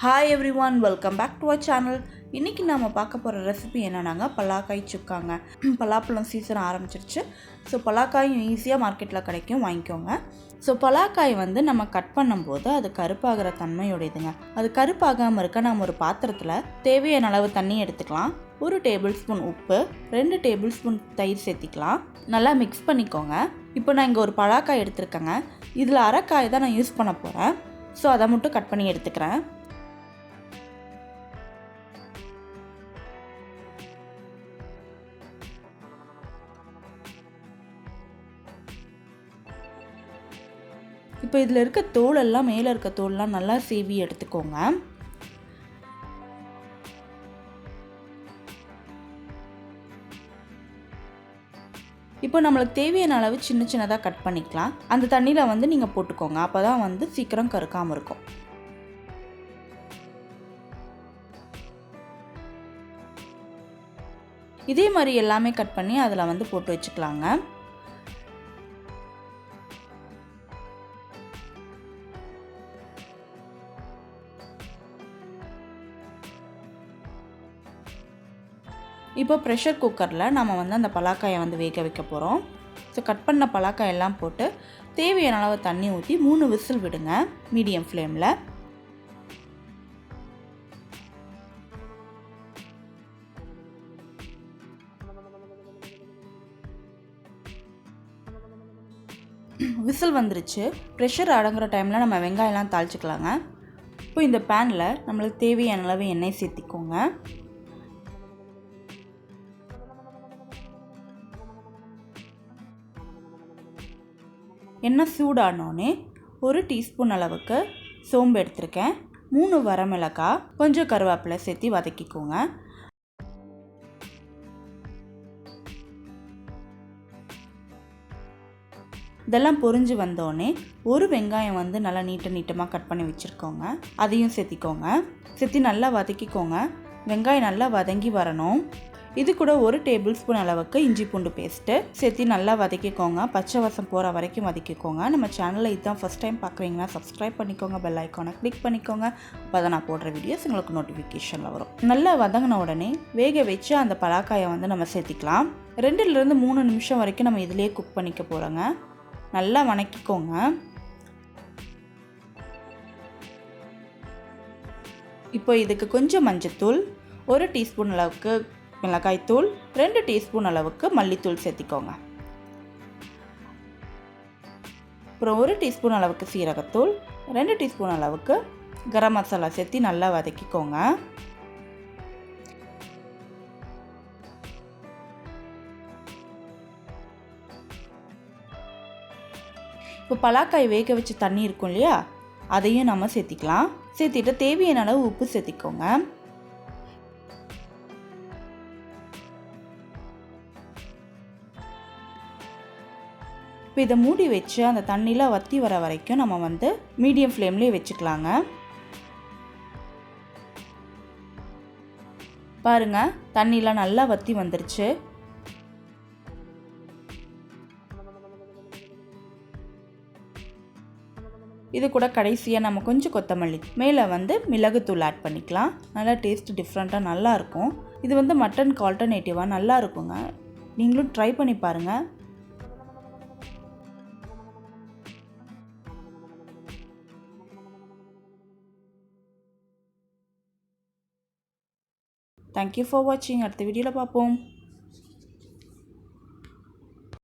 Hi everyone, welcome back to our channel. இன்னைக்கு நாம பார்க்க போற ரெசிபி என்னன்னாங்க பலாக்காய் சுக்காங்க. பலாப்பழம் சீசன் ஆரம்பிச்சிருச்சு. ஸோ பலாக்காயும் ஈஸியாக மார்க்கெட்டில் கிடைக்கும், வாங்கிக்கோங்க. ஸோ பலாக்காய் வந்து நம்ம கட் பண்ணும்போது அது கருப்பாகிற தன்மையுடையதுங்க. அது கருப்பாகாமல் இருக்க நம்ம ஒரு பாத்திரத்தில் தேவையான அளவு தண்ணி எடுத்துக்கலாம். 1 டேபிள் ஸ்பூன் உப்பு, 2 டேபிள் ஸ்பூன் தயிர் சேர்த்திக்கலாம். நல்லா மிக்ஸ் பண்ணிக்கோங்க. இப்போ நான் இங்கே ஒரு பலாக்காய் எடுத்துருக்கேங்க. இதில் அரைக்காய் தான் நான் யூஸ் பண்ண போகிறேன். ஸோ அதை மட்டும் கட் பண்ணி எடுத்துக்கிறேன். இப்போ இதில் இருக்க தோலெல்லாம், மேலே இருக்க தோலெல்லாம் நல்லா சீவி எடுத்துக்கோங்க. இப்போ நம்மளுக்கு தேவையான அளவு சின்ன சின்னதாக கட் பண்ணிக்கலாம். அந்த தண்ணியில் வந்து நீங்கள் போட்டுக்கோங்க. அப்போ தான் வந்து சீக்கிரம் கருக்காமல் இருக்கும். இதே மாதிரி எல்லாமே கட் பண்ணி அதில் வந்து போட்டு வச்சுக்கலாங்க. இப்போ ப்ரெஷர் குக்கரில் நம்ம வந்து அந்த பலாக்காயை வந்து வேக வைக்க போகிறோம். ஸோ கட் பண்ண பலாக்காயெல்லாம் போட்டு தேவையான அளவு தண்ணி ஊற்றி 3 விசில் விடுங்க, மீடியம் ஃப்ளேமில். விசில் வந்துருச்சு. ப்ரெஷர் அடங்குற டைமில் நம்ம வெங்காயம்லாம் தாளிச்சிக்கலாங்க. இப்போ இந்த பேனில் நம்மளுக்கு தேவையான அளவு எண்ணெய் சேர்த்திக்கோங்க. எண்ணெய் சூடானோடனே 1 டீஸ்பூன் அளவுக்கு சோம்பு எடுத்திருக்கேன், 3 வரமிளகாய், கொஞ்சம் கருவேப்பிலை சேர்த்து வதக்கிக்கோங்க. இதெல்லாம் பொரிஞ்சு வந்தோடனே 1 வெங்காயம் வந்து நல்லா நீட்டமாக கட் பண்ணி வச்சுருக்கோங்க, அதையும் சேர்த்திக்கோங்க. சேர்த்து நல்லா வதக்கிக்கோங்க. வெங்காயம் நல்லா வதங்கி வரணும். இது கூட 1 டேபிள் ஸ்பூன் அளவுக்கு இஞ்சி பூண்டு பேஸ்ட்டு சேர்த்து நல்லா வதக்கிக்கோங்க. பச்சை வாசம் போகிற வரைக்கும் வதக்கிக்கோங்க. நம்ம சேனலில் இதுதான் ஃபஸ்ட் டைம் பார்க்குறீங்கன்னா சப்ஸ்கிரைப் பண்ணிக்கோங்க, பெல் ஐக்கானை கிளிக் பண்ணிக்கோங்க. அப்போ தான் நான் போடுற வீடியோஸ் உங்களுக்கு நோட்டிஃபிகேஷனில் வரும். நல்லா வதங்கின உடனே வேக வச்சு அந்த பலாக்காயை வந்து நம்ம சேர்த்திக்கலாம். 2லேருந்து 3 நிமிஷம் வரைக்கும் நம்ம இதிலே குக் பண்ணிக்க போகிறோங்க. நல்லா வதக்கிக்கோங்க. இப்போ இதுக்கு கொஞ்சம் மஞ்சத்தூள், 1 டீஸ்பூன் அளவுக்கு மிளகாய்த்தூள், 2 டீஸ்பூன் அளவுக்கு மல்லித்தூள் சேர்த்திக்கோங்க. அப்புறம் 1 டீஸ்பூன் அளவுக்கு சீரகத்தூள், 2 டீஸ்பூன் அளவுக்கு கரம் மசாலா சேர்த்து நல்லா வதக்கிக்கோங்க. இப்போ பலாக்காய் வேக வச்சு தண்ணி இருக்கும் இல்லையா, அதையும் நம்ம சேர்த்திக்கலாம். சேர்த்திட்டு தேவையான அளவு உப்பு சேர்த்திக்கோங்க. இப்போ இதை மூடி வச்சு அந்த தண்ணியில் வற்றி வர வரைக்கும் நம்ம வந்து மீடியம் ஃப்ளேம்லேயே வச்சுக்கலாங்க. பாருங்கள், தண்ணிலாம் நல்லா வற்றி வந்துருச்சு. இது கூட கடைசியாக நம்ம கொஞ்சம் கொத்தமல்லி, மேலே வந்து மிளகுத்தூள் ஆட் பண்ணிக்கலாம். நல்லா டேஸ்ட் டிஃப்ரெண்ட்டாக நல்லாயிருக்கும். இது வந்து மட்டனுக்கு ஆல்டர்னேட்டிவாக நல்லா இருக்குங்க. நீங்களும் ட்ரை பண்ணி பாருங்கள். தேங்க்யூ ஃபார் வாட்சிங். அடுத்த வீடியோவில் பார்ப்போம்.